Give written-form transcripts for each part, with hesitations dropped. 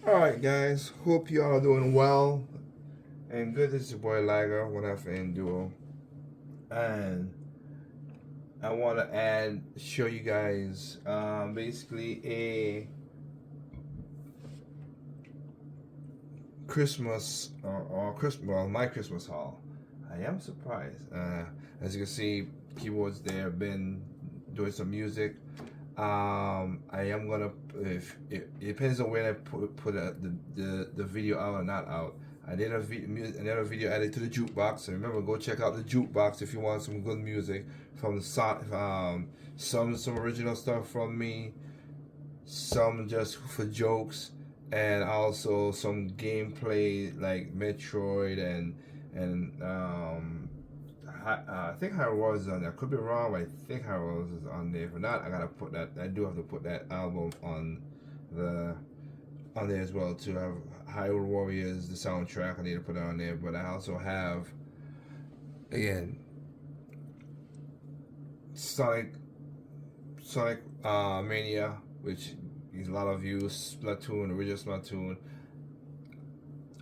Alright guys, hope you all are doing well and good. This is your boy Liger, one F and Duo. And I want to show you guys basically a Christmas or Christmas, well, my Christmas haul. I am surprised. As you can see, keyboards there, been doing some music. I am gonna, if it depends on when I put the video out or not out. I did another video added to the jukebox. So remember, go check out the jukebox if you want some good music from the some original stuff from me, some just for jokes, and also some gameplay like Metroid and I think Hyrule is on there. I could be wrong, but I think Hyrule is on there. If not, I gotta put that. I do have to put that album the on there as well to have Hyrule Warriors, the soundtrack. I need to put it on there, but I also have again Sonic Mania, which is a lot of views. Splatoon, original Splatoon.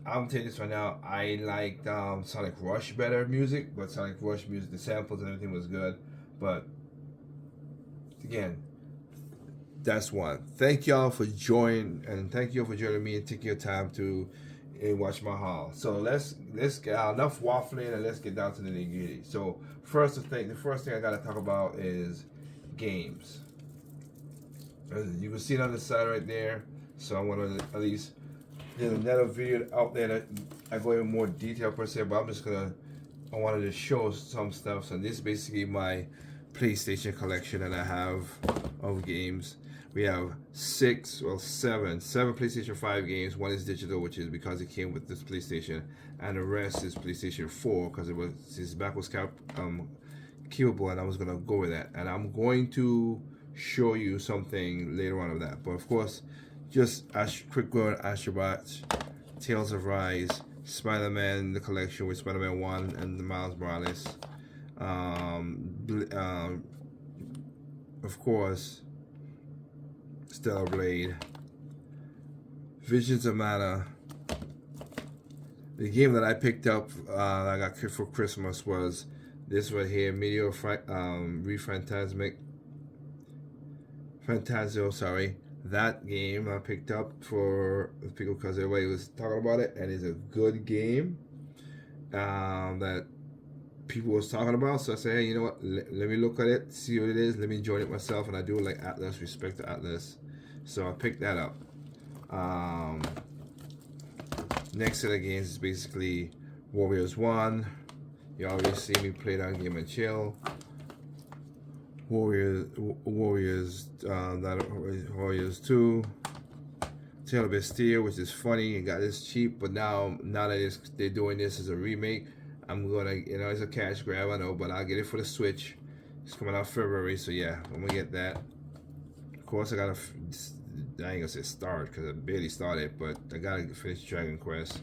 I'm telling you this right now. I liked Sonic Rush better music, but Sonic Rush music, the samples and everything was good. But again, that's one. Thank y'all for joining, and thank you for joining me and taking your time to watch my haul. So let's get enough waffling and let's get down to the nitty gritty. So the first thing I gotta talk about is games. You can see it on the side right there. So I want to at least. There's another video out there that I go in more detail per se, but I wanted to show some stuff. So this is basically my PlayStation collection that I have of games. We have seven PlayStation 5 games. One is digital, which is because it came with this PlayStation, and the rest is PlayStation 4 because it's backwards capable, and I was gonna go with that. And I'm going to show you something later on of that. But of course, just quick going Astrobot, Tales of Rise, Spider-Man, the collection with Spider-Man 1 and the Miles Morales. Of course, Stellar Blade, Visions of Mana. The game that I picked up, I got for Christmas was this right here, Meteor Fantazio, sorry. That game I picked up for people because everybody was talking about it, and it's a good game that people was talking about. So I said, hey, you know what? Let me look at it, see what it is. Let me join it myself, and I do like Atlas, respect to Atlas. So I picked that up. Next set of games is basically Warriors 1. You already see me play that game and chill. Warriors 2, Tale of Bastille, which is funny. It got this cheap, but now that they're doing this as a remake, I'm gonna, it's a cash grab, I know, but I'll get it for the Switch. It's coming out February, so yeah, I'm gonna get that. Of course, I ain't gonna say start because I barely started, but I gotta finish Dragon Quest.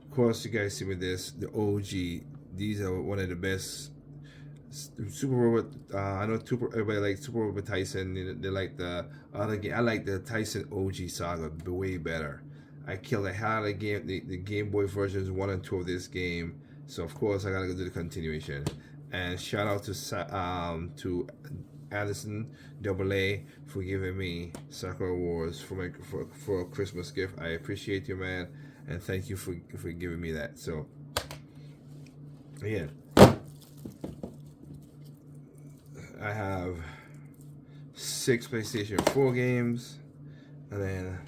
Of course, you guys see me this, the OG. These are one of the best. Super Robot, I know everybody likes Super Robot Tyson. They like the other game. I like the Tyson OG saga way better. I killed the hell out of the Game Boy versions 1 and 2 of this game. So of course I gotta go do the continuation. And shout out to Addison AA for giving me Sakura Wars for a Christmas gift. I appreciate you, man, and thank you for giving me that. So again, I have 6 PlayStation 4 games, and then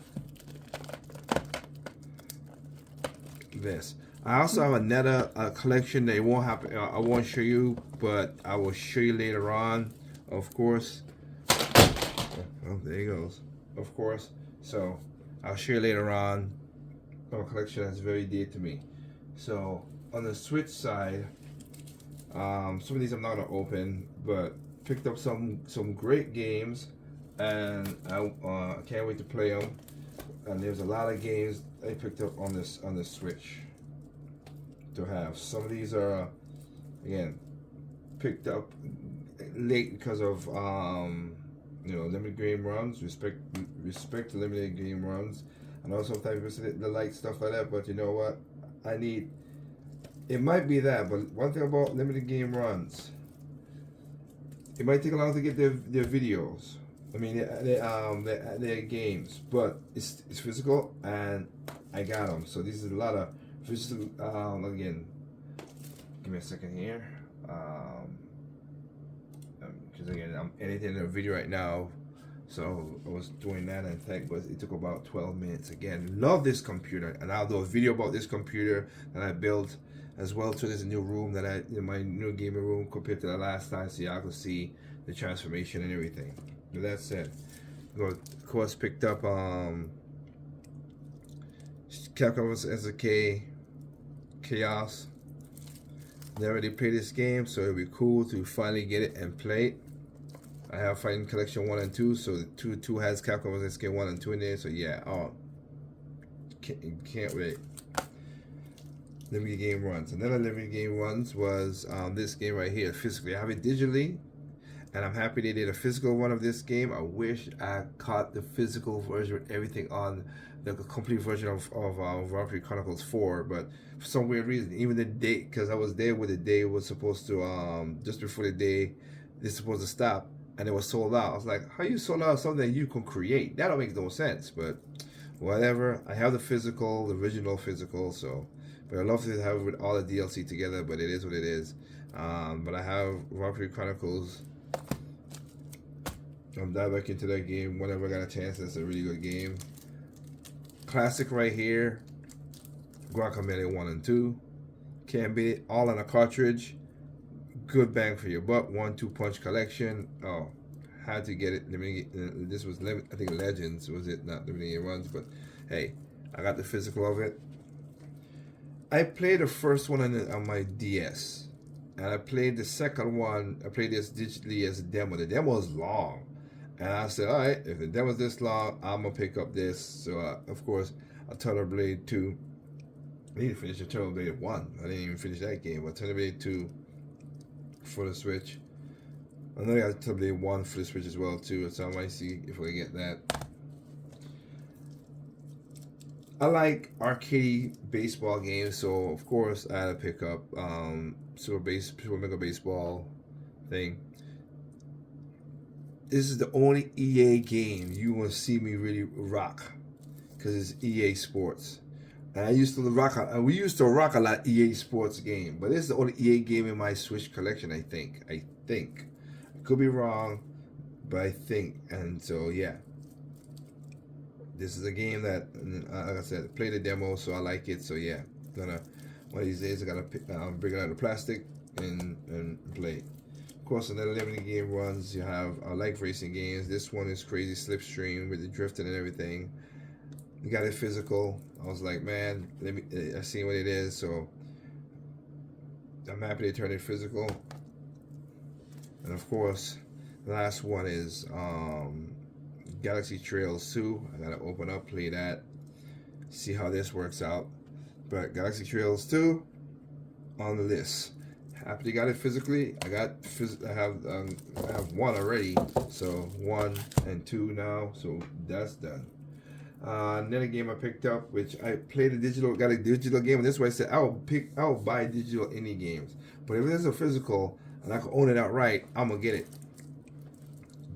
this. I also have another collection that I won't show you, but I will show you later on, of course. Oh, there he goes. Of course. So I'll show you later on a collection that's very dear to me. So on the Switch side, some of these I'm not gonna open, but picked up some great games, and I can't wait to play them. And there's a lot of games I picked up on the Switch to have. Some of these are again picked up late because of limited game runs. Respect to limited game runs. I know sometimes people say they like stuff like that, but you know what? I need. It might be that, but one thing about limited game runs, it might take a long to get their videos. I mean, their games, but it's physical, and I got them. So this is a lot of physical. Again, give me a second here. Because again, I'm editing a video right now, so I was doing that and tech, but it took about 12 minutes. Again, love this computer, and I'll do a video about this computer that I built as well. So there's a new room that in my new gaming room compared to the last time, so y'all can see the transformation and everything. With that said, of course picked up Capcom vs. SNK Chaos. Never really played this game, so it'd be cool to finally get it and play it. I have Fighting Collection 1 and 2, so the 2 has Capcom vs. SNK 1 and 2 in there, so yeah, can't wait. Limited game runs. Another limited game runs was this game right here, physically. I have it digitally, and I'm happy they did a physical one of this game. I wish I caught the physical version with everything on the complete version of Valkyrie Chronicles 4, but for some weird reason, even the date, because I was there when the day was supposed to, just before the day it's supposed to stop, and it was sold out. I was like, how you sold out something that you can create? That don't make no sense, but whatever. I have the physical, the original physical, so, but I'd love to have it with all the DLC together, but it is what it is. But I have Valkyrie Chronicles. I'm dive back into that game whenever I got a chance. That's a really good game. Classic right here. Guacamelee 1 and 2. Can't beat it. All on a cartridge. Good bang for your buck. 1-2 punch collection. Oh, had to get it. This was, I think, Legends was it, not limited runs, but hey, I got the physical of it. I played the first one on my DS, and I played the second one. I played this digitally as a demo. The demo is long, and I said, all right, if the demo's this long, I'm gonna pick up this. So of course, a Turtle Blade 2. I need to finish the Turtle Blade 1. I didn't even finish that game, but Turtle Blade 2 for the Switch. I know I got Turtle Blade 1 for the Switch as well too, so I might see if I get that. I like arcade baseball games, so of course I had to pick up Super Mega Baseball thing. This is the only EA game you will see me really rock, because it's EA Sports. And we used to rock a lot of EA Sports game, but this is the only EA game in my Switch collection, I think. I could be wrong, but I think. And so yeah, this is a game that, like I said, play the demo, so I like it. So yeah, one of these days I gotta bring it out of the plastic and play. Of course, another limited game runs. You have I like racing games. This one is Crazy Slipstream with the drifting and everything. You got it physical. I was like, man, I see what it is, so I'm happy they turned it physical. And of course, the last one is Galaxy Trails 2. I gotta open up, play that, see how this works out. But Galaxy Trails 2 on the list. Happy they got it physically. I have 1 already, so 1 and 2 now, so that's done. Another game I picked up, which I played got a digital game, and this way I said I'll buy digital indie games. But if there's a physical and I can own it outright, I'm gonna get it.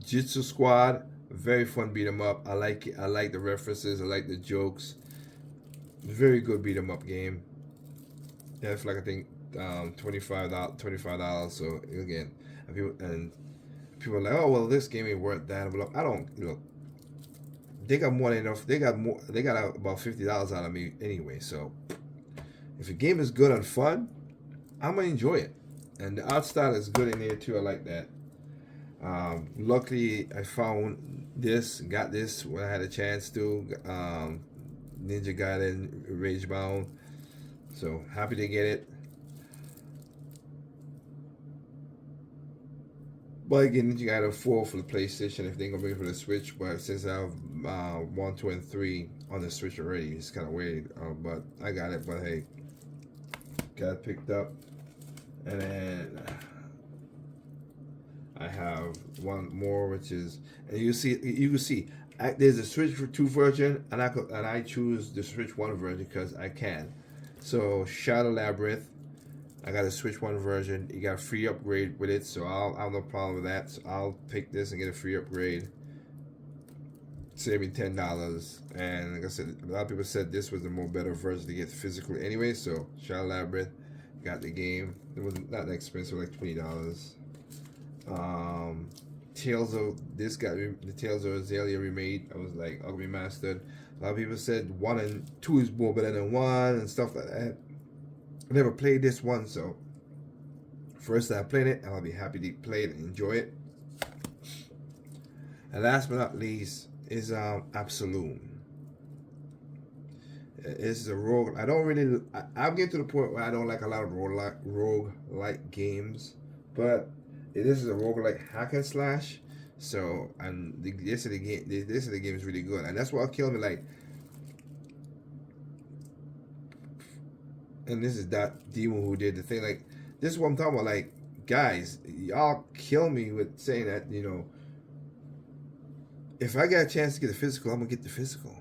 Jitsu Squad, very fun beat 'em up. I like it. I like the references. I like the jokes. Very good beat 'em up game. Yeah, it's like I think $25. So again, people are like, oh well, this game ain't worth that. But I don't, they got more than enough. They got about $50 out of me anyway. So if the game is good and fun, I'm gonna enjoy it. And the art style is good in there too. I like that. Luckily, I got this when I had a chance to. Ninja Gaiden Ragebound. So happy to get it. But again, Ninja Gaiden 4 for the PlayStation if they're gonna bring it for the Switch. But since I have 1, 2, and 3 on the Switch already, it's kind of weird. But I got it. But hey, got it picked up. And then I have one more, which is, and you can see, there's a Switch 2 version, and I choose the Switch 1 version because I can. So Shadow Labyrinth, I got a Switch 1 version. You got a free upgrade with it, so I have no problem with that. So I'll pick this and get a free upgrade, save me $10. And like I said, a lot of people said this was the more better version to get physically anyway. So Shadow Labyrinth, got the game. It was not that expensive, like $20. Tales of this got the Tales of Azalea remade. I was like ugly mastered. A lot of people said 1 and 2 is more better than 1 and stuff like that. I never played this one, so first time playing it, I'll be happy to play it and enjoy it. And last but not least is Absolum. It's a rogue. I don't really. I'm getting to the point where I don't like a lot of rogue-like games, but this is a roguelike hack and slash. So, and this of the game is really good, and that's what killed me. Like, and this is that demon who did the thing. Like, this is what I'm talking about. Like, guys, y'all kill me with saying that. You know, if I get a chance to get the physical, I'm gonna get the physical,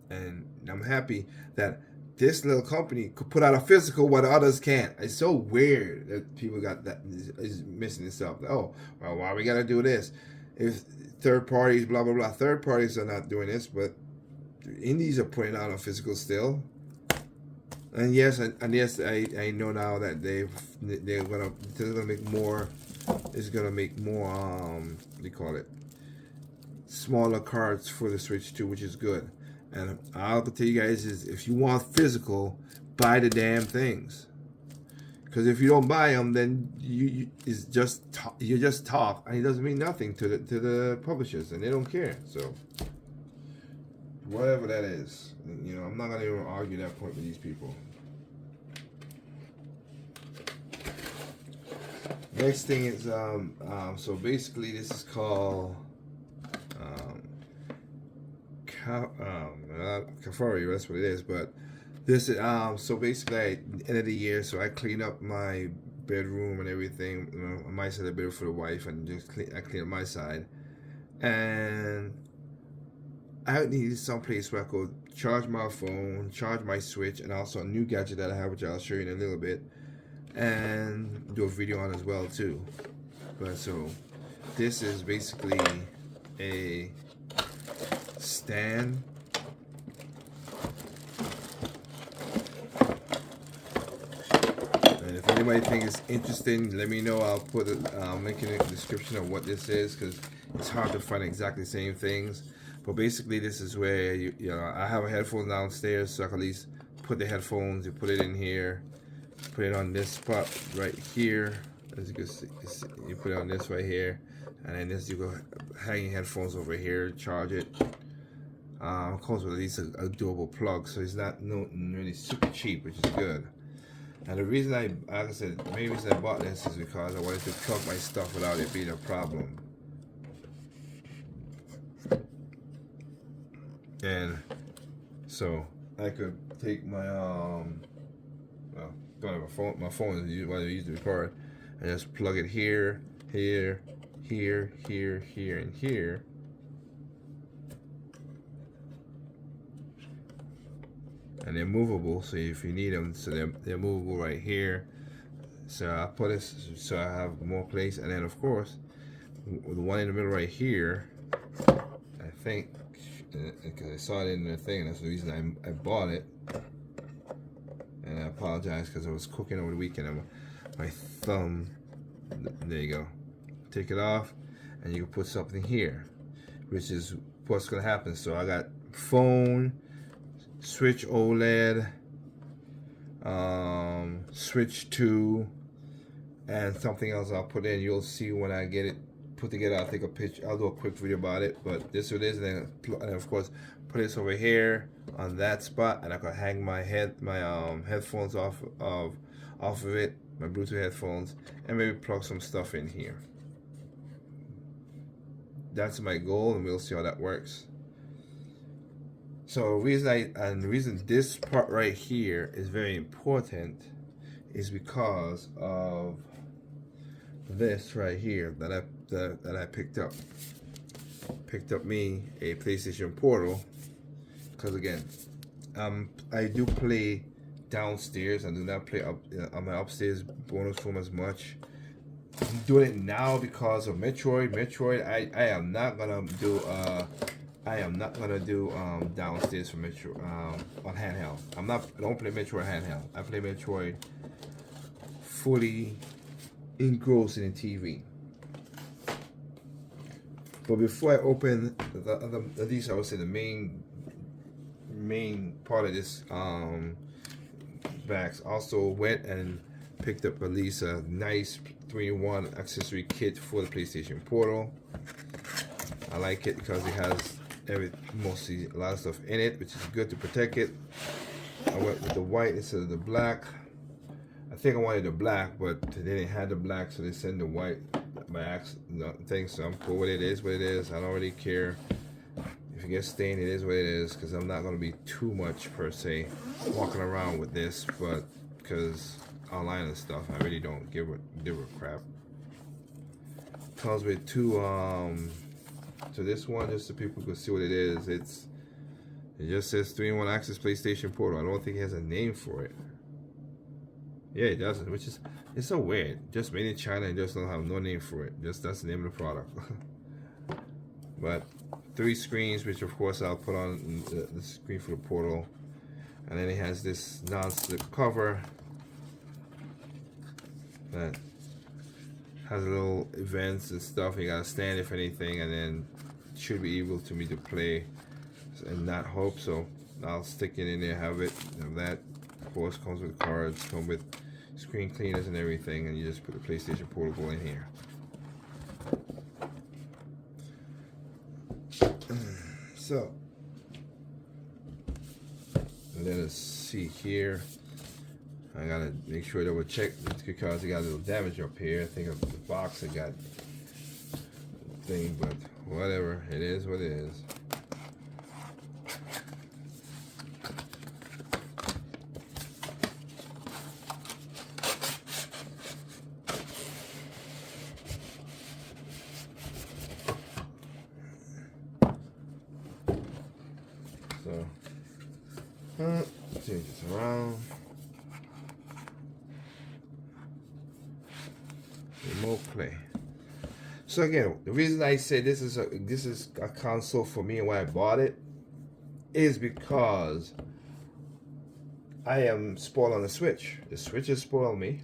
and I'm happy that this little company could put out a physical while the others can't. It's so weird that people got that is missing this up. Oh, well, why we gotta do this? If third parties, blah blah blah, third parties are not doing this, but indies are putting out a physical still. And yes, I know now that they're gonna make more. It's gonna make more. What do you call it? Smaller cards for the Switch 2, which is good. And I'll tell you guys is if you want physical, buy the damn things. Because if you don't buy them, then you just talk, and it doesn't mean nothing to the publishers, and they don't care. So whatever that is, you know, I'm not gonna even argue that point with these people. Next thing is so basically this is called Kafari, that's what it is. But this is so basically end of the year, so I clean up my bedroom and everything, you know, on my side of the bedroom for the wife, and I clean up my side, and I needed some place where I could charge my phone, charge my Switch, and also a new gadget that I have, which I'll show you in a little bit, and do a video on as well too. But so this is basically a stand. And if anybody thinks it's interesting, let me know. I'll put a link in the description of what this is, because it's hard to find exactly the same things. But basically, this is where you know, I have a headphone downstairs, so I can at least put the headphones. You put it in here, put it on this spot right here. As you can see, you put it on this right here, and then this you go hang your headphones over here, charge it. Comes with at least a durable plug, so it's not really super cheap, which is good. And the reason like I said, the main reason I bought this is because I wanted to plug my stuff without it being a problem. And so I could take my well, don't have my phone is what I use to record, and just plug it here, here, here, here, here, and here. And they're movable, so if you need them, so they're movable right here. So I put this so I have more place, and then of course the one in the middle right here, I think, because I saw it in the thing, that's the reason I bought it. And I apologize because I was cooking over the weekend and my thumb, there you go, take it off, and you can put something here, which is what's gonna happen. So I got phone, Switch OLED, Switch 2, and something else I'll put in. You'll see when I get it put together. I'll take a picture. I'll do a quick video about it. But this is what it is, and of course put this over here on that spot, and I can hang my headphones off of it, my Bluetooth headphones, and maybe plug some stuff in here. That's my goal, and we'll see how that works. So the reason this part right here is very important is because of this right here that I picked up. picked up me a PlayStation Portal because again, I do play downstairs. I do not play up on my upstairs bonus room as much. I'm doing it now because of Metroid. I am not gonna do downstairs for Metroid on handheld. I don't play Metroid handheld. I play Metroid fully engrossed in the TV. But before I open at least I would say the main part of this bags, also went and picked up at least a nice 3-in-1 accessory kit for the PlayStation Portal. I like it because it has mostly a lot of stuff in it, which is good to protect it. I went with the white instead of the black. I think I wanted the black, but they didn't have the black, so they sent the white by thing. So I'm cool with it. It is what it is. I don't really care if it gets stained. It is what it is, because I'm not going to be too much per se walking around with this, but because online and stuff, I really don't give a crap. Comes with two so this one, just so people can see what it is, it just says 3-in-1 Access PlayStation Portal. I don't think it has a name for it. Yeah, it doesn't, which is, it's so weird. Just made in China and just don't have no name for it. Just that's the name of the product. But 3 screens, which of course I'll put on the screen for the Portal, and then it has this non-slip cover that has little events and stuff. You gotta stand if anything, and then should be able to me to play and not hope. So I'll stick it in there, have it. And that of course comes with cards, come with screen cleaners and everything, and you just put the PlayStation Portable in here. So let us see here. I gotta make sure double check because it got a little damage up here. I think of the box it got thing, but whatever. It is what it is. So change this around. Remote play. So again, the reason I say this is a console for me and why I bought it is because I am spoiled on the Switch. The Switch has spoiled me.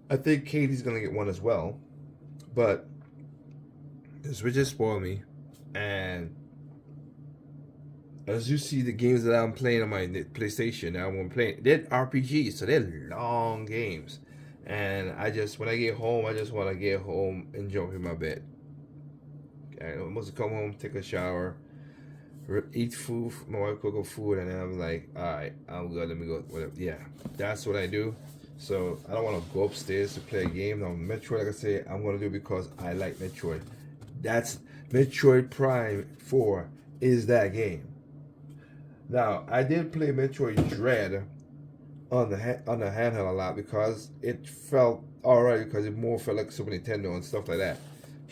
I think Katie's gonna get one as well, but the Switch has spoiled me, and as you see, the games that I'm playing on my PlayStation now, I'm playing, they're RPGs, so they're long games. And when I get home, I just want to get home and jump in my bed. I must come home, take a shower, eat food, my wife cook food, and then I'm like, all right, I'm good, let me go, whatever. Yeah, that's what I do. So I don't want to go upstairs to play a game. Now, Metroid, like I say, I'm going to do it because I like Metroid. That's Metroid Prime 4 is that game. Now, I did play Metroid Dread on the handheld a lot because it felt alright, because it more felt like Super Nintendo and stuff like that.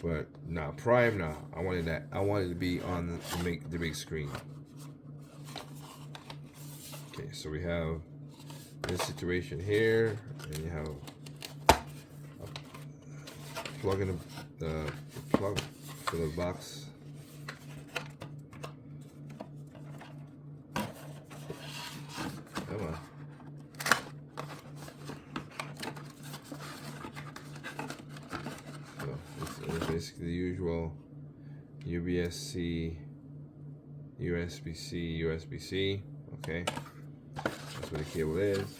But nah, Prime, nah, I wanted that. I wanted to be on the big screen. Okay, so we have this situation here, and you have a plug in the plug for the box. Come on. So this is basically the usual USB-C, USB-C, USB-C. Okay, that's what the cable is.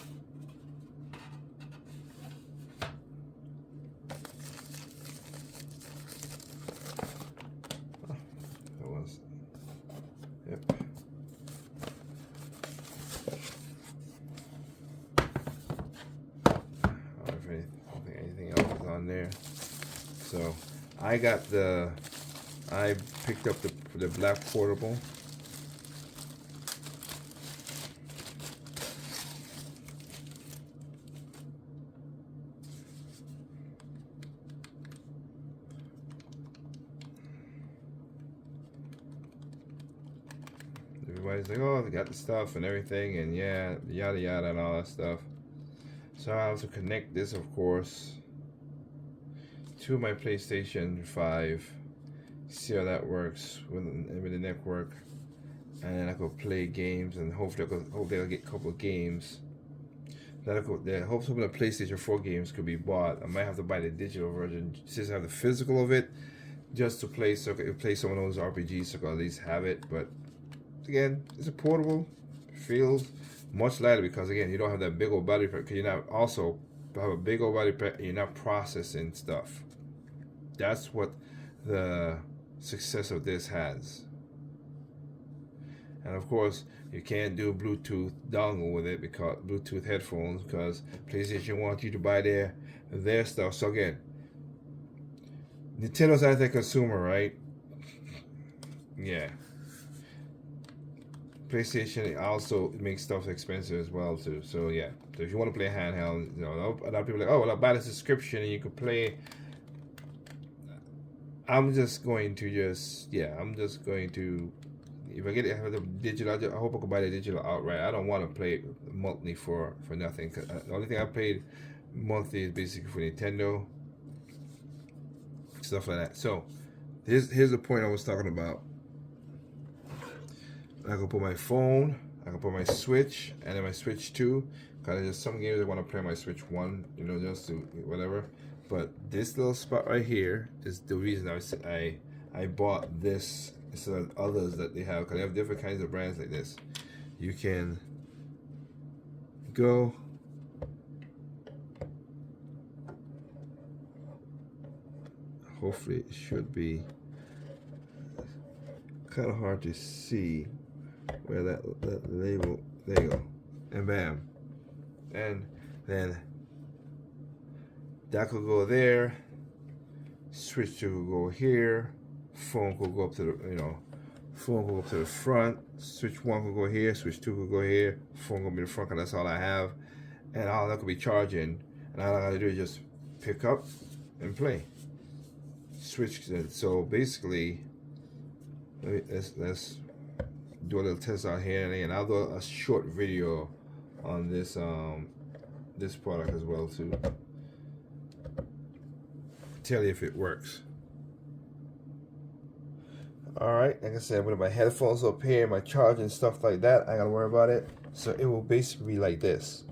Oh, that was. Yep. There, so I picked up the black portable. everybody's like, oh, they got the stuff and everything, and yeah, yada yada and all that stuff. So I have to connect this, of course, to my PlayStation 5. See how that works with the network, and then I could play games, and hopefully I'll get a couple of games. Hopefully some of the PlayStation 4 games could be bought. I might have to buy the digital version since I have the physical of it, just to play, so I could play some of those RPGs, so I could at least have it. But again, it's a portable, feels much lighter because again, you don't have that big old battery pack. Because you're not also have a big old battery pack, and you're not processing stuff. That's what the success of this has. And of course, you can't do Bluetooth dongle with it, because Bluetooth headphones, because PlayStation wants you to buy their stuff. So again, Nintendo's anti-consumer, right? Yeah. PlayStation also makes stuff expensive as well too. So yeah. So if you want to play handheld, you know, a lot of people are like, oh, well, I'll buy the subscription and you can play. I'm just going to if I have the digital, I hope I can buy the digital outright. I don't want to play monthly for nothing. The only thing I paid monthly is basically for Nintendo, stuff like that. So here's the point I was talking about. I can put my phone, I can put my Switch, and then my Switch 2. Because there's some games I want to play on my Switch 1, you know, just to whatever. But this little spot right here is the reason I bought this instead of others that they have, because they have different kinds of brands like this. You can go hopefully it should be kind of hard to see where that label, there you go, and bam, and then that could go there, Switch 2 could go here, phone could go up to the, phone could go up to the front, Switch 1 could go here, Switch 2 could go here, phone could be in the front, because that's all I have, and all that could be charging, and all I gotta do is just pick up and play. Switch. So basically, let's do a little test out here, and I'll do a short video on this this product as well too. Tell you if it works. Alright, like I said, with my headphones up here, my charge and stuff like that, I gotta worry about it. So it will basically be like this.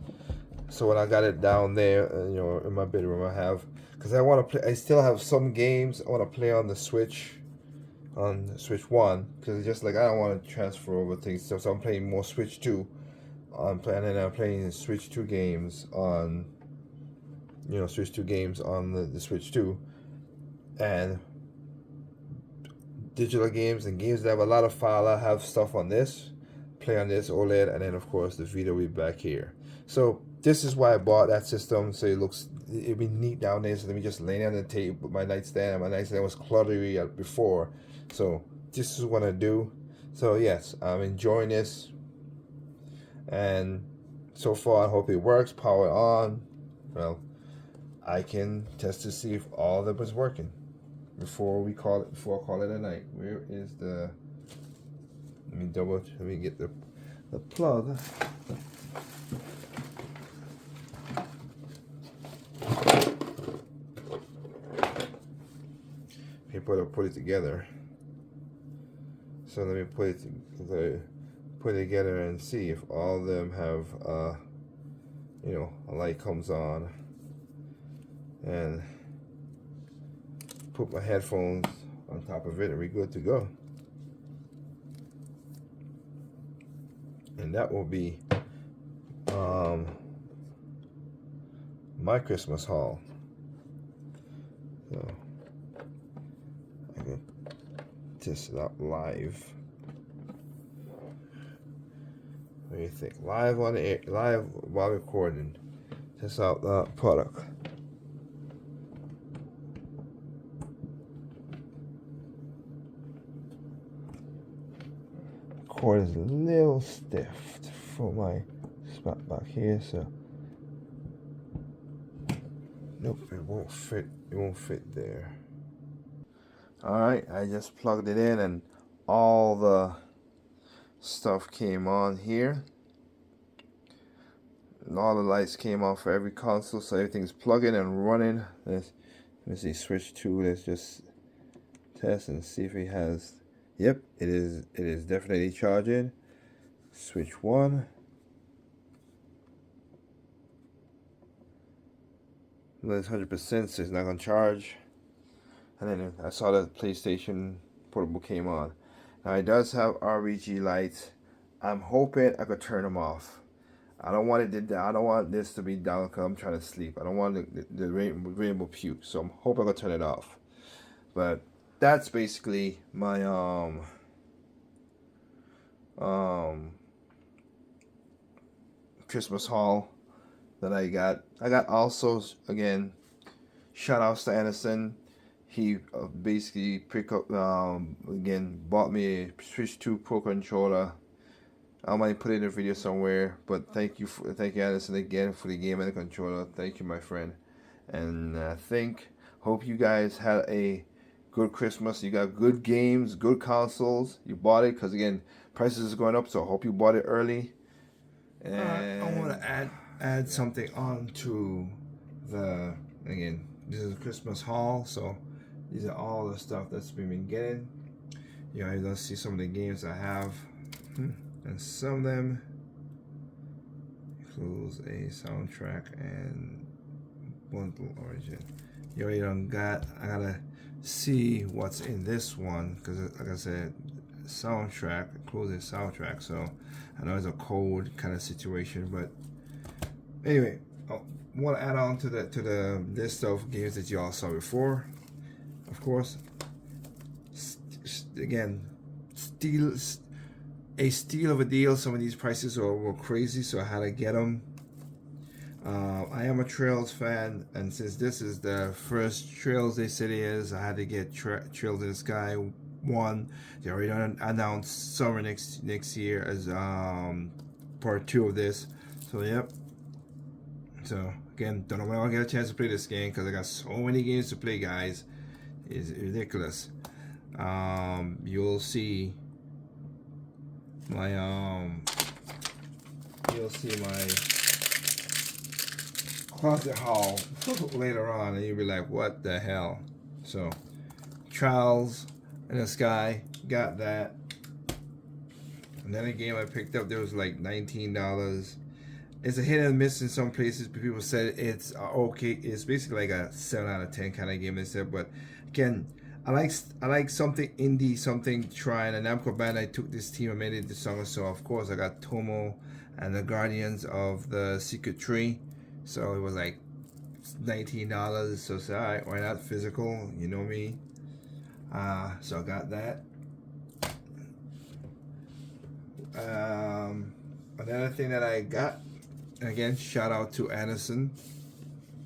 So when I got it down there, in my bedroom, I have, because I want to play, I still have some games I want to play on the Switch, on Switch 1, because it's just like I don't want to transfer over things. So I'm playing more Switch 2. I'm playing Switch 2 games on, Switch 2 games on the Switch 2, and digital games and games that have a lot of file. I have stuff on this, play on this OLED, and then of course the Vita will be back here. So this is why I bought that system, so it'd be neat down there. So let me just lay down the table with my nightstand, and my nightstand was cluttery before. So this is what I do. So yes, I'm enjoying this, and so far I hope it works. Power on. Well, I can test to see if all of them is working before I call it a night. Where is the? Let me get the plug. Put it together. So let me put it together and see if all of them have a light comes on, and put my headphones on top of it, and we're good to go. And that will be my Christmas haul. So I can test it out live. What do you think? Live on the air, live while recording. Test out the product. Cord is a little stiff for my spot back here, so nope, it won't fit. It won't fit there. All right, I just plugged it in, and all the stuff came on here. And all the lights came on for every console, so everything's plugging and running. Let me see, switch 2. Let's just test and see if it has. Yep, it is. It is definitely charging. Switch 1. It's 100%, so it's not gonna charge. And then I saw that PlayStation Portable came on. Now it does have RGB lights. I'm hoping I could turn them off. I don't want it to. I don't want this to be down because I'm trying to sleep. I don't want the rainbow puke. So I'm hoping I can turn it off. But that's basically my Christmas haul that I got. I got also, again, shout outs to Anderson. He basically again bought me a Switch 2 Pro controller. I might put it in a video somewhere, but thank you Anderson again for the game and the controller. Thank you, my friend. And hope you guys had a good Christmas. You got good games, good consoles. You bought it because, again, prices are going up, so I hope you bought it early. And I want to add something on to the, again, this is a Christmas haul, so these are all the stuff that's been getting. You know, you'll see some of the games I have, and some of them includes a soundtrack and bundle origin. You already done got. I gotta see what's in this one because, like I said, soundtrack includes a soundtrack. So I know it's a code kind of situation, but anyway, I want to add on to the list of games that you all saw before. Of course, again, a steal of a deal. Some of these prices were crazy, so I had to get them. I am a Trails fan, and since this is the first Trails they said it is, I had to get Trails in the Sky 1. They already announced summer next year as part 2 of this. So yep. So again, don't know when I'll get a chance to play this game because I got so many games to play, guys. It's ridiculous. You'll see my closet haul later on, and you'll be like, what the hell? So Trials in the Sky, got that. And then a game I picked up, there was like $19. It's a hit and miss in some places, but people said it's okay. It's basically like a 7 out of 10 kind of game, they said. But again, I like something indie, something trying. And Namco Bandai took this team and made it the song. So of course I got Tomo and the Guardians of the Secret Tree. So it was like $19. So I said, all right, why not physical? You know me. So I got that. Another thing that I got, and again, shout out to Anderson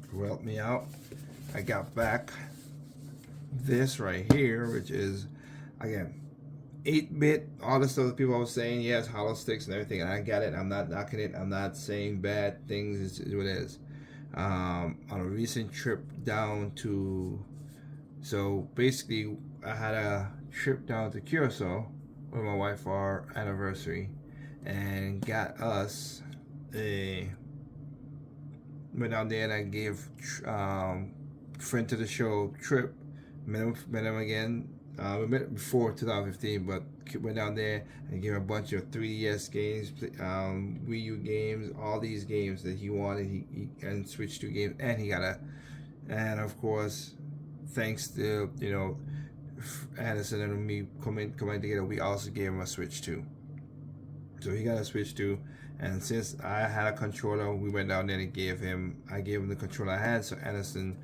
who helped me out. I got back this right here, which is, again, 8-bit, all the stuff that people were saying, yes, hollow sticks and everything, and I got it. I'm not knocking it. I'm not saying bad things. It's what it is. On a recent trip down to, so basically, I had a trip down to Curacao with my wife for our anniversary, and got us went down there, and I gave friend to the show Trip, met him again. We met before 2015, but went down there and gave him a bunch of 3DS games, Wii U games, all these games that he wanted. He and Switch 2 games, and he got and of course, thanks to Anderson and me coming together, we also gave him a Switch 2. So he got a Switch 2, and since I had a controller, we went down there and I gave him the controller I had, so Anderson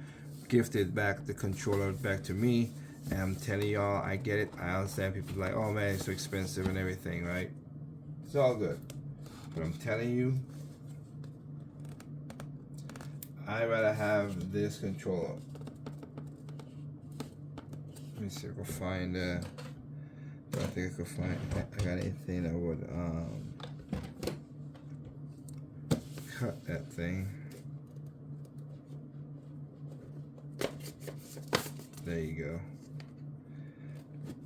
gifted back the controller back to me. And I'm telling y'all, I get it. I understand people like, oh man, it's so expensive and everything, right? It's all good. But I'm telling you, I'd rather have this controller. Let me see if I can find I think I could find I got anything that would cut that thing. There you go.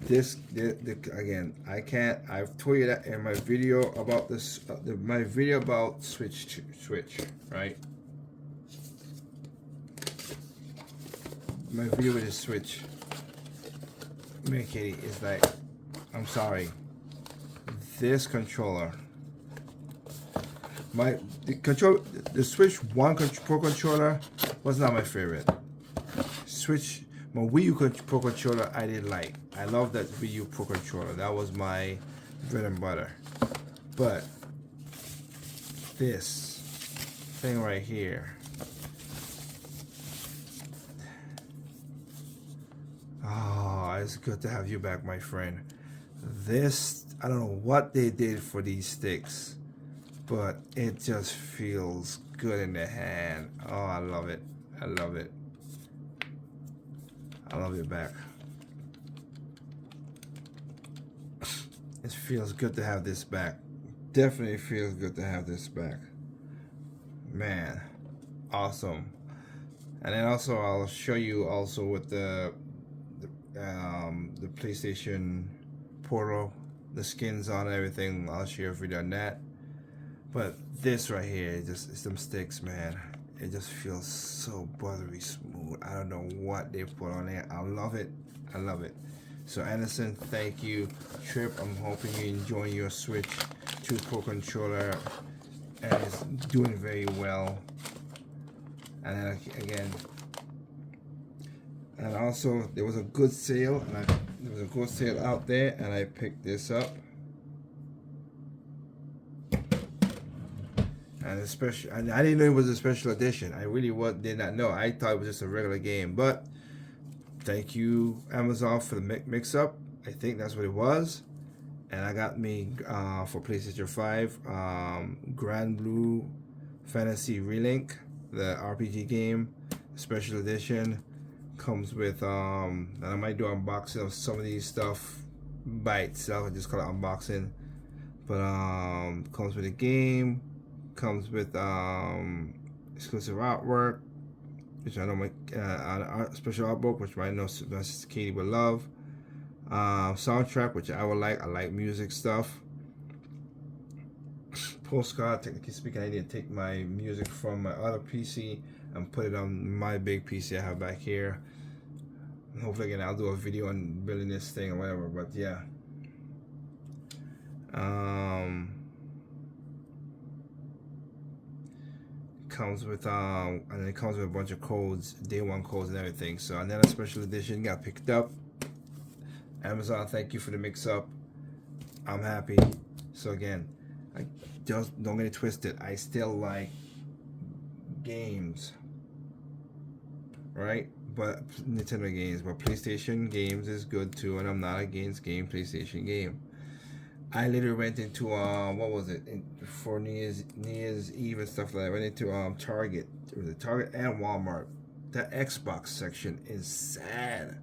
again, I can't. I've told you that in my video about this. My video about switch, right? My video with the switch, Mary Katie, is like, I'm sorry. This controller, the Switch One Pro controller was not my favorite. My Wii U Pro controller I didn't like. I love that Wii U Pro controller. That was my bread and butter. But this thing right here, oh, it's good to have you back, my friend. This, I don't know what they did for these sticks, but it just feels good in the hand. Oh, I love it. I love it. I love your back. It feels good to have this back. Definitely feels good to have this back. Man, awesome. And then also I'll show you also with the PlayStation Portal, the skins on everything. I'll share a video on that. But this right here, it's them sticks, man. It just feels so buttery smooth. I don't know what they put on it. I love it. I love it. So Anderson, thank you. Trip, I'm hoping you're enjoying your Switch 2 Pro controller, and it's doing very well. And then again, and also there was a good sale, and there was a good sale out there, and I picked this up. And I didn't know it was a special edition. I really did not know. I thought it was just a regular game. But thank you, Amazon, for the mix-up. I think that's what it was. And I got me for PlayStation 5 Grand Blue Fantasy Relink, the RPG game, special edition. Comes with and I might do unboxing of some of these stuff by itself. I just call it unboxing. But comes with a game. Comes with exclusive artwork, which I know my special artwork, which I know Katie would love. Soundtrack, which I would like. I like music stuff. Postcard. Technically speaking, I need to take my music from my other PC and put it on my big PC I have back here. And hopefully, again, I'll do a video on building this thing or whatever. But yeah. Comes with and it comes with a bunch of codes, day one codes and everything. So another special edition got picked up. Amazon, thank you for the mix up. I'm happy. So again, I just don't get it twisted. I still like games, right? But Nintendo games, but PlayStation games is good too, and I'm not against PlayStation game. I literally went into what was it for New Year's Eve and stuff like that. I went into Target. It was Target and Walmart. The Xbox section is sad.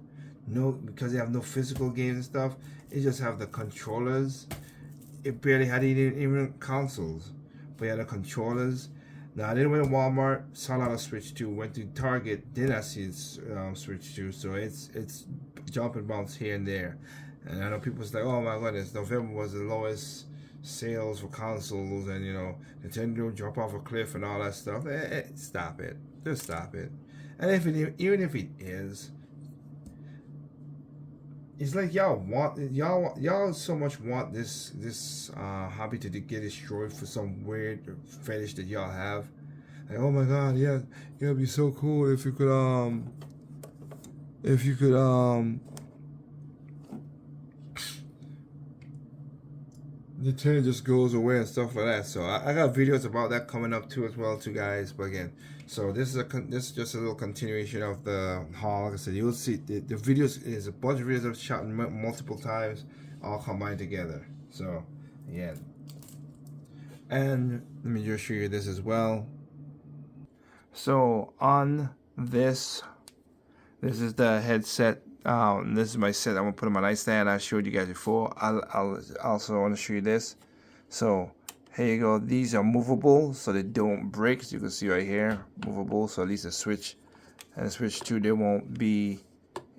No, because they have no physical games and stuff. It just have the controllers. It barely had even consoles, but yeah, the controllers. Now I didn't went to Walmart, saw a lot of Switch 2. Went to Target, did not see Switch 2. So it's jumping bumps here and there. And I know people's like, oh my goodness, November was the lowest sales for consoles, and you know, Nintendo drop off a cliff and all that stuff. Stop it. Just stop it. And even if it is, it's like y'all so much want this hobby to get destroyed for some weird fetish that y'all have. Like, oh my god, yeah, it'd be so cool if you could Nintendo just goes away and stuff like that. So I got videos about that coming up too as well, too, guys. But again, so this is just a little continuation of the haul. Like I said, you'll see the videos is a bunch of videos I've shot multiple times, all combined together. So yeah, and let me just show you this as well. So on this is the headset. This is my set. I'm gonna put in my nightstand. I showed you guys before. I'll also want to show you this. So here you go. These are movable, so they don't break. As you can see right here, movable. So at least the Switch and the Switch 2, they won't be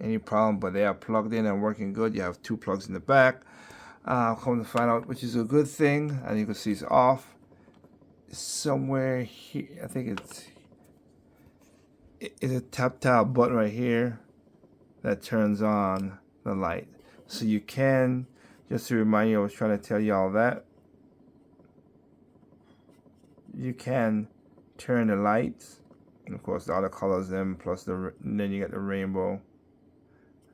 any problem, but they are plugged in and working good. You have 2 plugs in the back. Come to find out, which is a good thing, and you can see it's off. Somewhere here, I think it's a tactile button right here that turns on the light. So you can, just to remind you, I was trying to tell you all that, you can turn the lights, and of course the other colors them, plus then you get the rainbow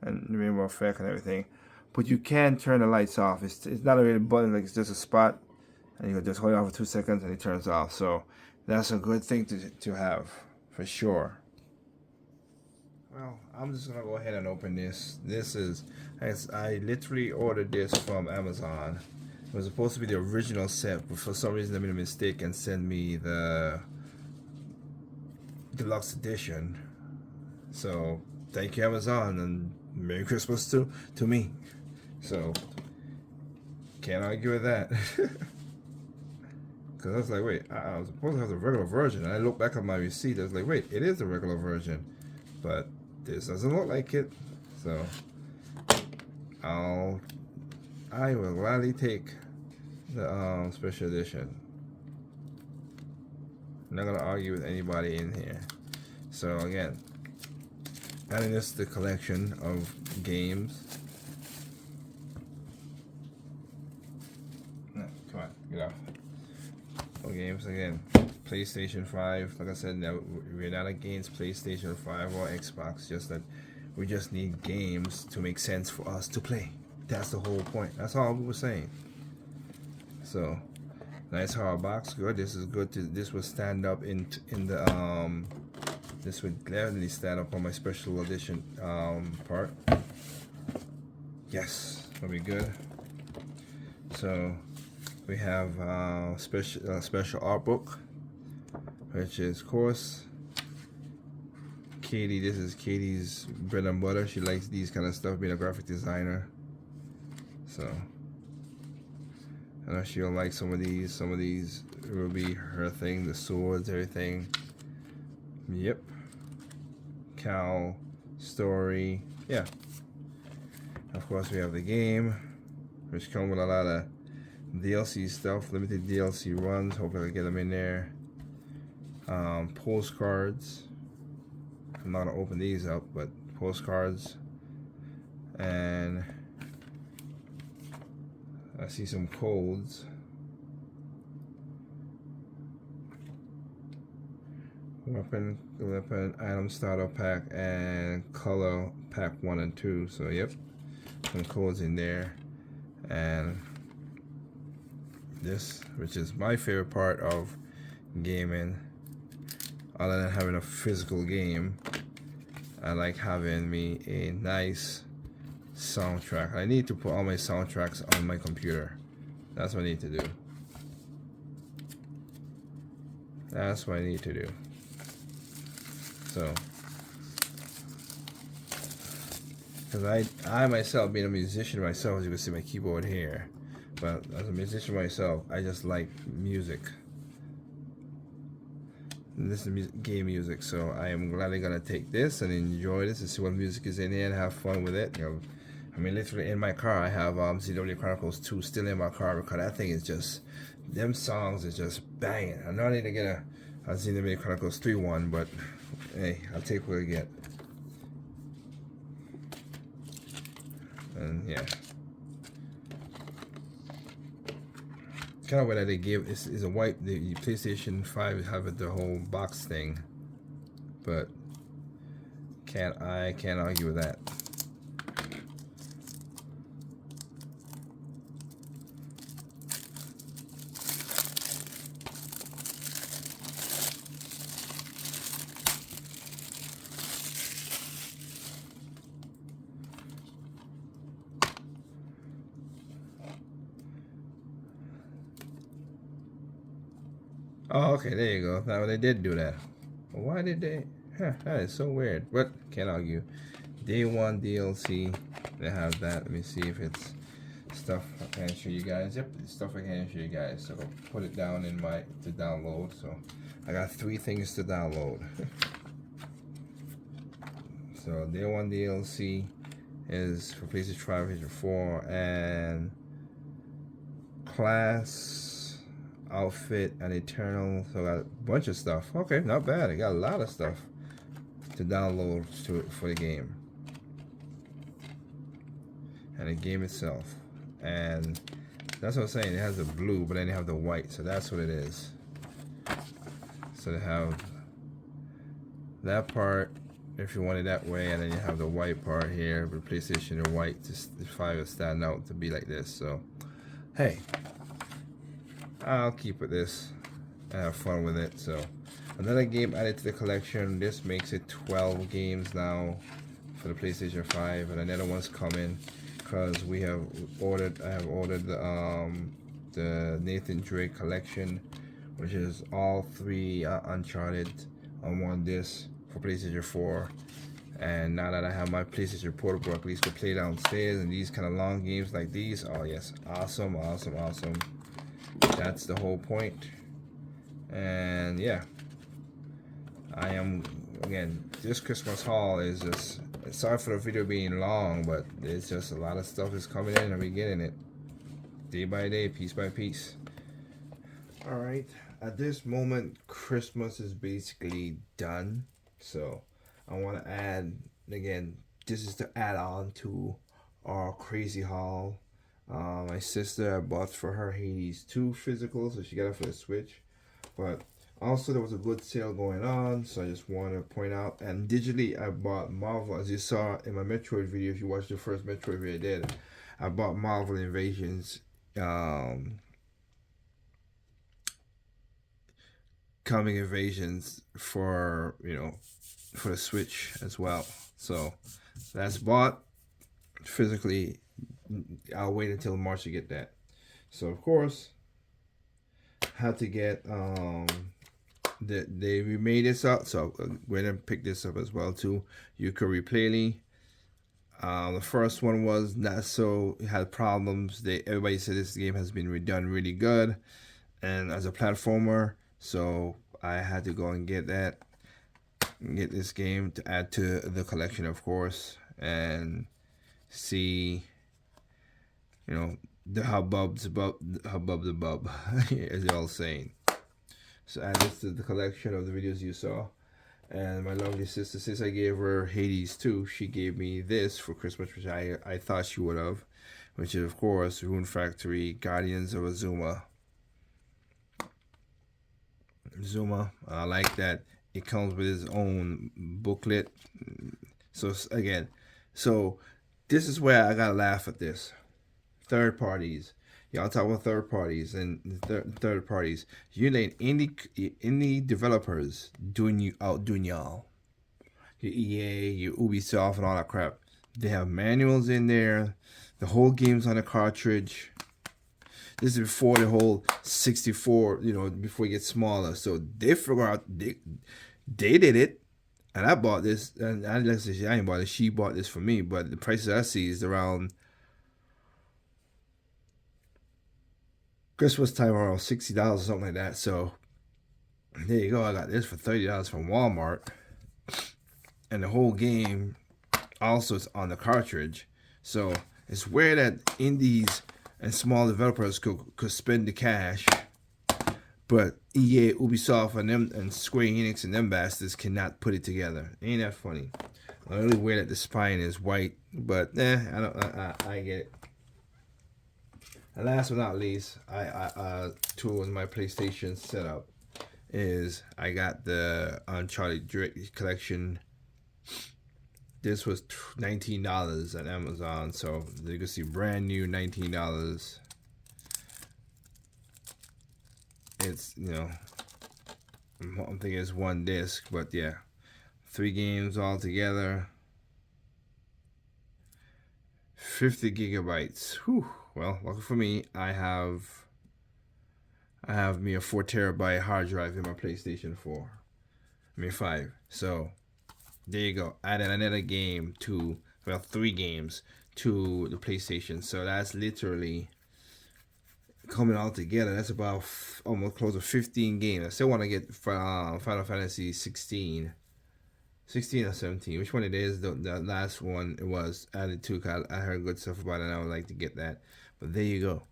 and the rainbow effect and everything. But you can turn the lights off. It's not a really button, like it's just a spot, and you can just hold it off for 2 seconds and it turns off. So that's a good thing to have for sure. Well, I'm just gonna go ahead and open this. This is, I literally ordered this from Amazon. It was supposed to be the original set, but for some reason they made a mistake and sent me the deluxe edition. So thank you, Amazon, and Merry Christmas to me. So can't argue with that. Because I was like, wait, I was supposed to have the regular version. And I looked back at my receipt. I was like, wait, it is the regular version, but this doesn't look like it. So I will gladly take the special edition. I'm not gonna argue with anybody in here. So again, adding this to the collection of games. No, come on, get off. Games again. PlayStation 5. Like I said, now we're not against PlayStation 5 or Xbox. Just that we just need games to make sense for us to play. That's the whole point. That's all we were saying. So nice hard box. Good. This is good. This will stand up in the This would gladly stand up on my special edition part. Yes, that'll be good. So we have special art book, which is, of course, Katie. This is Katie's bread and butter. She likes these kind of stuff, being a graphic designer. So I know she'll like some of these. Some of these will be her thing. The swords, everything. Yep. Cal story. Yeah. Of course, we have the game, which come with a lot of DLC stuff, limited DLC runs. Hopefully I get them in there. Postcards. I'm not gonna open these up, but postcards. And I see some codes. Weapon item starter pack and color pack 1 and 2. So yep, some codes in there. And this, which is my favorite part of gaming, other than having a physical game, I like having me a nice soundtrack. I need to put all my soundtracks on my computer. That's what I need to do. That's what I need to do. So, because I myself, being a musician myself, as you can see my keyboard here, but as a musician myself, I just like music. And this is game music, so I am gladly gonna take this and enjoy this and see what music is in there and have fun with it. You know, I mean, literally in my car, I have Xenoblade Chronicles 2 still in my car because that thing is just, them songs is just banging. I know I need to get a Xenoblade Chronicles 3 one, but hey, I'll take what I get. And yeah, kind of what they give is a white. The PlayStation 5 have the whole box thing, but can't argue with that. Oh, okay, there you go. Now they did do that. Why did they? Huh, that is so weird. But can't argue. Day 1 DLC. They have that. Let me see if it's stuff I can show you guys. Yep, it's stuff I can show you guys. So put it down in my to download. So I got 3 things to download. So Day One DLC is for PlayStation 5, PlayStation 4, and Class, Outfit, and Eternal. So I got a bunch of stuff. Okay, not bad. I got a lot of stuff to download for the game. And the game itself. And that's what I'm saying. It has the blue, but then they have the white. So that's what it is. So they have that part if you want it that way, and then you have the white part here with PlayStation. The white to 5 will stand out to be like this. So hey, I'll keep with this and have fun with it. So another game added to the collection. This makes it 12 games now for the PlayStation 5, and another one's coming because we have ordered. I have ordered the Nathan Drake collection, which is all 3 Uncharted on one disc for PlayStation 4. And now that I have my PlayStation Portable, at least to play downstairs and these kind of long games like these. Oh yes, awesome, awesome, awesome. That's the whole point. And yeah, I am, again, this Christmas haul is just, sorry for the video being long, but it's just a lot of stuff is coming in and we're getting it day by day, piece by piece. All right, at this moment, Christmas is basically done. So I want to add, again, this is to add on to our crazy haul. My sister, I bought for her Hades 2 physical, so she got it for the Switch. But also there was a good sale going on, so I just want to point out. And digitally, I bought Marvel, as you saw in my Metroid video. If you watched the first Metroid video I did, I bought Marvel Invasions, Coming Invasions for, you know, for the Switch as well. So that's bought physically. I'll wait until March to get that. So of course, had to get they remade this up, so we're gonna pick this up as well too. Yooka-Laylee. The first one was not so, it had problems. Everybody said this game has been redone really good, and as a platformer, so I had to go and get this game to add to the collection, of course, and see, you know, the hubbub, as you're all saying. So add this to the collection of the videos you saw. And my lovely sister, since I gave her Hades 2, she gave me this for Christmas, which I thought she would have, which is, of course, Rune Factory, Guardians of Azuma. I like that it comes with its own booklet. So again, so this is where I gotta laugh at this. Third parties. Y'all talk about third parties and third parties. You let indie developers outdoing y'all. Your EA, your Ubisoft, and all that crap. They have manuals in there. The whole game's on a cartridge. This is before the whole 64, you know, before it gets smaller. So they figure out they did it. And I bought this, and I ain't bought it. She bought this for me, but the prices I see is around Christmas time, around $60 or something like that. So there you go. I got this for $30 from Walmart, and the whole game also is on the cartridge. So it's where that indies and small developers could spend the cash, but EA, Ubisoft, and them, and Square Enix and them bastards cannot put it together. Ain't that funny? The only way that the spine is white, but I get it. And last but not least, tool in my PlayStation setup is I got the Uncharted Drake collection. This was $19 on Amazon, so you can see brand new $19. It's, you know, I'm thinking it's one disc, but yeah, 3 games all together, 50 gigabytes. Whew. Well, lucky for me, I have me a 4 terabyte hard drive in my PlayStation 4. I mean 5. So there you go. Added another game to, well, 3 games to the PlayStation. So that's literally coming all together. That's about almost close to 15 games. I still want to get Final Fantasy 16. 16 or 17. Which one it is? The last one it was added to. Cause I heard good stuff about it, and I would like to get that. But there you go.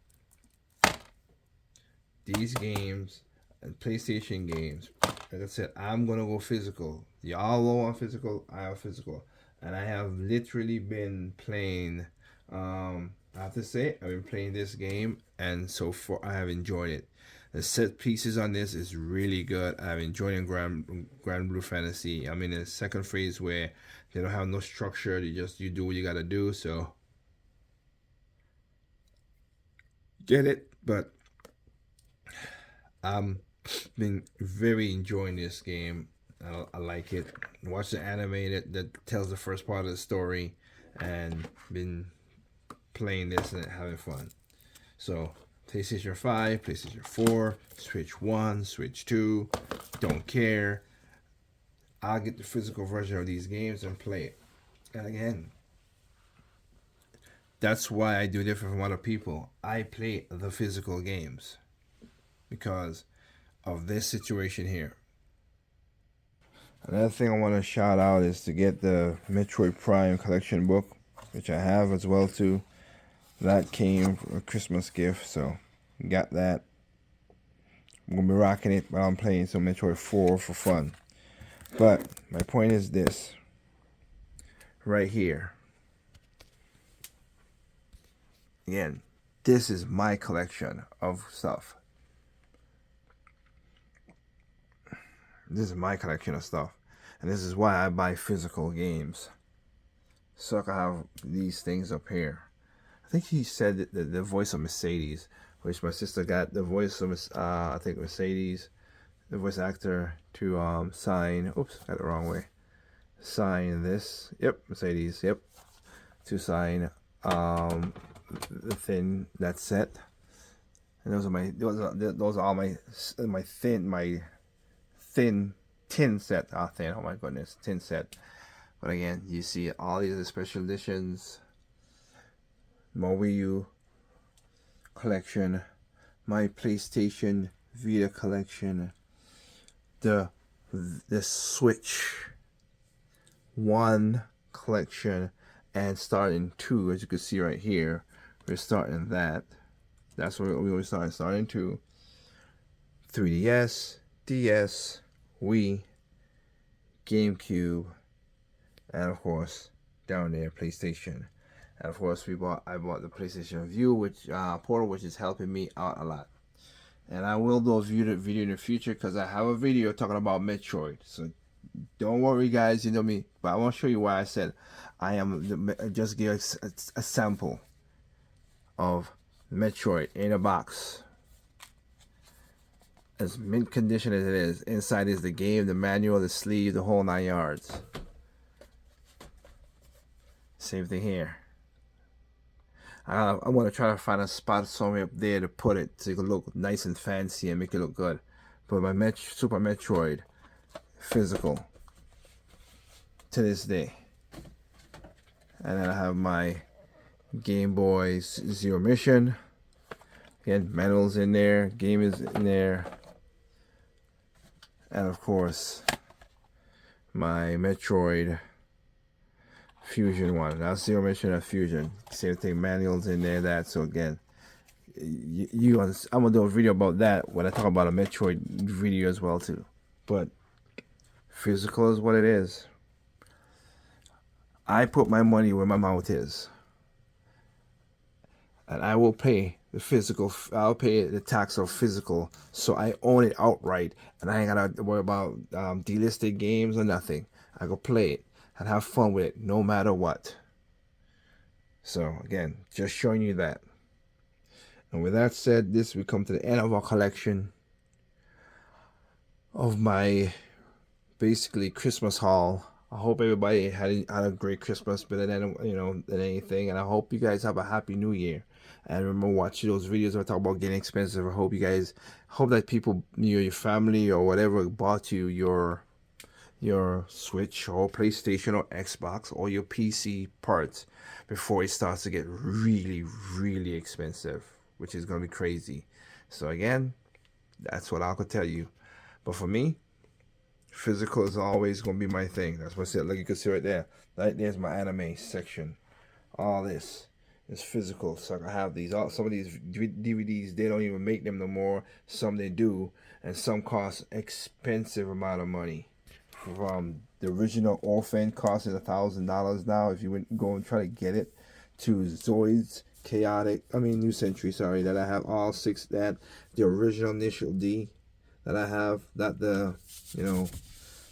These games and PlayStation games. Like I said, I'm gonna go physical. Y'all low on physical. I have physical, and I have literally been playing. I have to say, I've been playing this game, and so far I have enjoyed it. The set pieces on this is really good. I'm enjoying Grand Blue Fantasy. I'm in the second phase where they don't have no structure. You do what you gotta do. So get it, but I'm been very enjoying this game. I like it. Watch the anime that tells the first part of the story, and been playing this and having fun. So PlayStation 5, PlayStation 4, Switch 1, Switch 2, don't care. I'll get the physical version of these games and play it. And again, that's why I do different from other people. I play the physical games because of this situation here. Another thing I want to shout out is to get the Metroid Prime collection book, which I have as well too. That came for a Christmas gift, so got that. I'm gonna be rocking it, but I'm playing some Metroid 4 for fun. But my point is this, right here. Again, this is my collection of stuff. This is my collection of stuff, and this is why I buy physical games. So I can have these things up here. I think he said that the voice of Mercedes, which my sister got the voice of I think Mercedes, the voice actor to sign. Oops, got it the wrong way. Sign this. Yep, Mercedes. Yep, to sign the thing that set. And those are all my thin tin set. Oh my goodness, tin set. But again, you see all these special editions. My Wii U collection, my PlayStation Vita collection, the Switch 1 collection, and starting 2, as you can see right here. We're starting that. That's where we always starting 2. 3DS, DS, Wii, GameCube, and of course down there PlayStation. And of course I bought the PlayStation View, which Portal, which is helping me out a lot. And I will do a video in the future because I have a video talking about Metroid. So don't worry, guys, you know me. But I want to show you why I said I am just give a sample of Metroid in a box. As mint condition as it is, inside is the game, the manual, the sleeve, the whole 9 yards. Same thing here. I want to try to find a spot somewhere up there to put it so it can look nice and fancy and make it look good. But my Super Metroid physical to this day. And then I have my Game Boy Zero Mission. Again, manuals in there, game is in there. And of course, my Metroid Fusion one. That's Zero Mission and Fusion. Same thing, manuals in there. So again, I'm gonna do a video about that when I talk about a Metroid video as well too. But physical is what it is. I put my money where my mouth is, and I will pay the physical. I'll pay the tax of physical, so I own it outright, and I ain't gotta worry about delisted games or nothing. I go play it and have fun with it no matter what. So again, just showing you that. And with that said, we come to the end of our collection of my basically Christmas haul. I hope everybody had a great Christmas, better than than anything, and I hope you guys have a happy New Year. And remember, watching those videos where I talk about getting expensive. I hope that people, your family or whatever, bought you your Switch or PlayStation or Xbox or your PC parts before it starts to get really, really expensive, which is going to be crazy. So again, that's what I could tell you. But for me, Physical is always gonna be my thing. That's what I said. Like you can see right there. Right there's my anime section. All this is physical. So I have these. All some of these DVDs they don't even make them no more. Some they do, and some cost expensive amount of money. From the original Orphan costing $1,000 now. If you went go and try to get it, to Zoids New Century. Sorry, that I have all six. That the original Initial D that I have. That the you know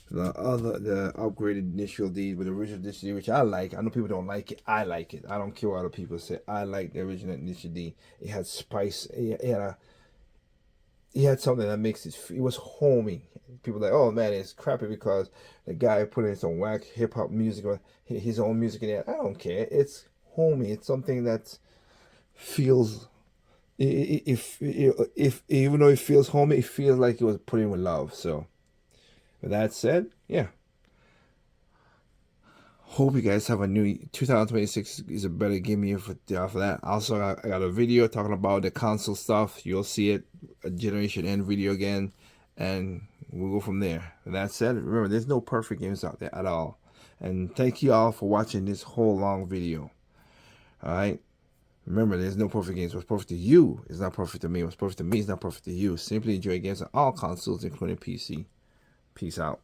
the upgraded Initial D with the original Initial D, which I like. I know people don't like it. I like it. I don't care what other people say. I like the original Initial D. It had spice. It had something that makes it was homey. People are like, oh man, it's crappy because the guy put in some whack hip hop music or his own music in there. I don't care. It's homey. It's something that feels if even though it feels homey, it feels like it was put in with love. So with that said, yeah. Hope you guys have a new 2026 is a better game year for that. Also, I got a video talking about the console stuff. You'll see it, a Generation End video again, and we'll go from there. With that said, remember, there's no perfect games out there at all. And thank you all for watching this whole long video. All right. Remember, there's no perfect games. What's perfect to you is not perfect to me. What's perfect to me is not perfect to you. Simply enjoy games on all consoles, including PC. Peace out.